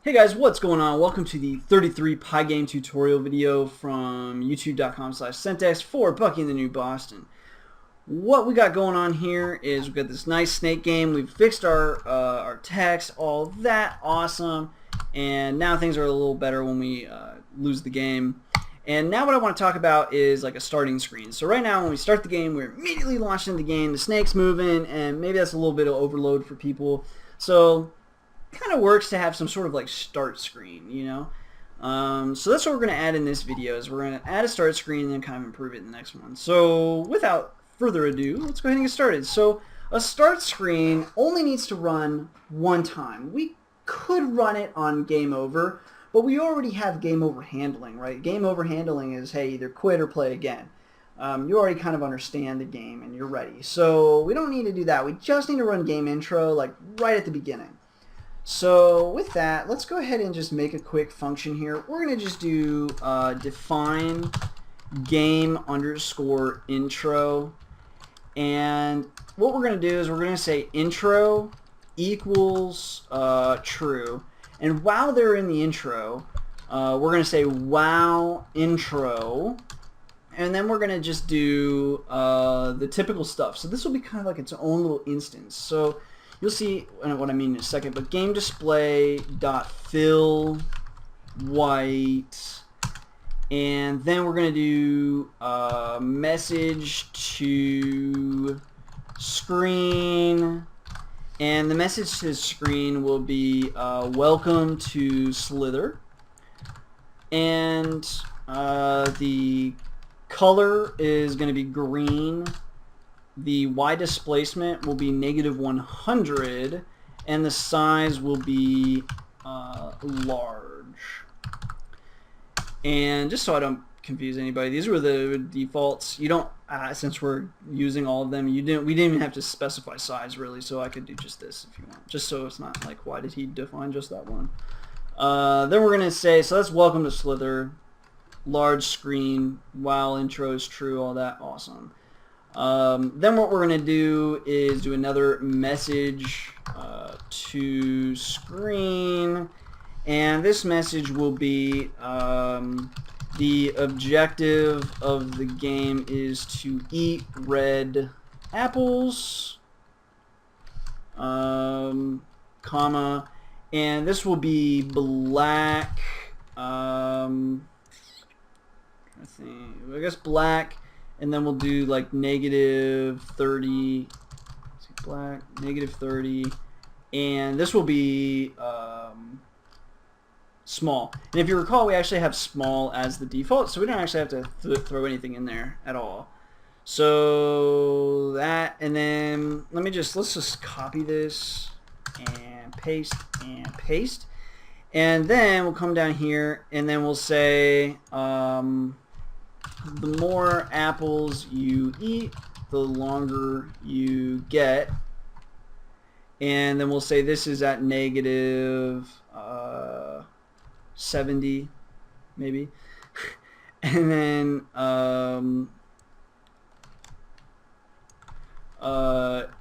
Hey guys, what's going on? Welcome to the 33 Pygame tutorial video from youtube.com/Sentex for Bucky in the New Boston. What we got going on here is we've got this nice snake game. We've fixed our text, all that awesome, and now things are a little better when we lose the game. And now what I want to talk about is like a starting screen. So right now when we start the game, we're immediately launched into the game, the snake's moving, and maybe that's a little bit of overload for people. So kind of works to have some sort of like start screen, you know. So that's what we're going to add in this video. Is we're going to add a start screen and then kind of improve it in the next one. So without further ado, let's go ahead and get started. So a start screen only needs to run one time. We could run it on game over, but we already have game over handling, right? Game over handling is, hey, either quit or play again. You already kind of understand the game and you're ready. So we don't need to do that. We just need to run game intro like right at the beginning. So with that, let's go ahead and just make a quick function here. We're going to just do define game underscore intro. And what we're going to do is we're going to say intro equals true. And while they're in the intro, we're going to say wow intro. And then we're going to just do the typical stuff. So this will be kind of like its own little instance. So you'll see what I mean in a second, but game display dot fill white, and then we're gonna do message to screen, and the message to screen will be welcome to Slither, and the color is gonna be green. The Y displacement will be -100, and the size will be large. And just so I don't confuse anybody, these were the defaults. You don't, since we're using all of them, we didn't even have to specify size really. So I could do just this if you want, just so it's not like why did he define just that one. Then we're gonna say, so that's welcome to Slither, large screen, while intro is true, all that awesome. Then what we're going to do is do another message to screen, and this message will be the objective of the game is to eat red apples, comma, and this will be black, I guess black. And then we'll do like -30, black, -30, and this will be small. And if you recall, we actually have small as the default, so we don't actually have to throw anything in there at all. So that, and then let's just copy this and paste, and then we'll come down here and then we'll say the more apples you eat, the longer you get. And then we'll say this is at -70, maybe. And then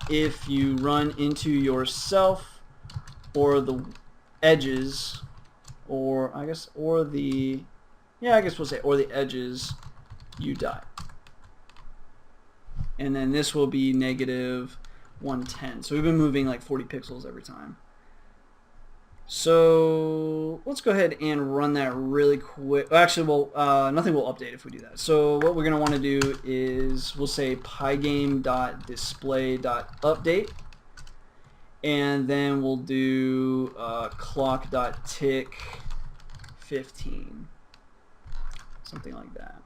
if you run into yourself or the edges, or I guess we'll say or the edges, you die. And then this will be -110. So we've been moving like 40 pixels every time. So let's go ahead and run that really quick. Actually, nothing will update if we do that. So what we're going to want to do is we'll say pygame.display.update, and then we'll do clock.tick 15, something like that.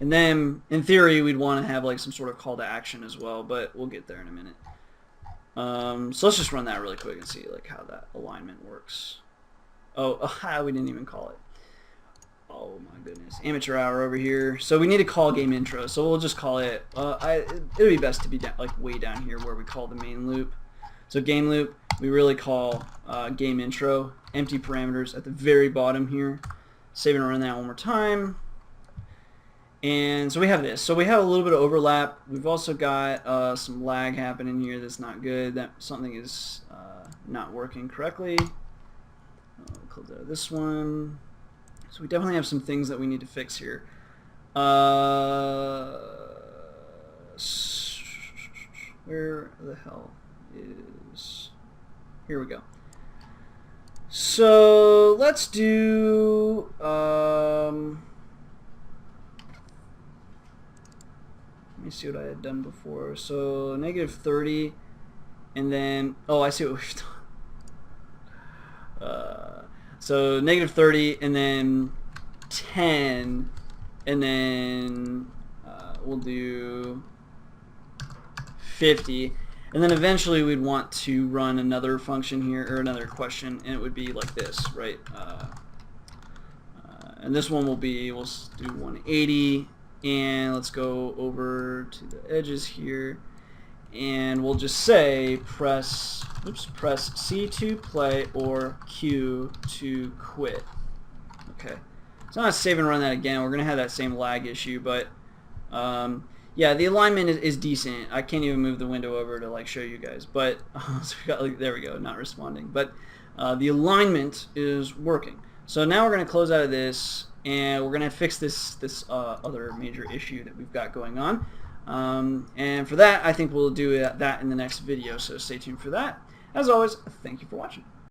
And then in theory we'd want to have like some sort of call to action as well, but we'll get there in a minute. So let's just run that really quick and see like how that alignment works. We didn't even call it. Oh my goodness, amateur hour over here. So we need to call game intro, so we'll just call it it'll be best to be like way down here where we call the main loop. So game loop, we really call game intro, empty parameters at the very bottom here. Save and run that one more time. And so we have this. So we have a little bit of overlap. We've also got some lag happening here that's not good. That something is not working correctly. Close out this one. So we definitely have some things that we need to fix here. Where the hell is... Here we go. So let's do... let me see what I had done before. So -30, and then... Oh, I see what we've done. So -30, and then 10, and then we'll do 50, and then eventually we'd want to run another function here, or another question, and it would be like this, right? And this one will be, we'll do 180, and let's go over to the edges here, and we'll just say press C to play or Q to quit. Okay, so I'm not save and run that again. We're gonna have that same lag issue, but yeah, the alignment is decent. I can't even move the window over to like show you guys, but so we got, like, there we go, not responding, but the alignment is working. So now we're gonna close out of this, and we're gonna fix this other major issue that we've got going on. And for that, I think we'll do that in the next video, so stay tuned for that. As always, thank you for watching.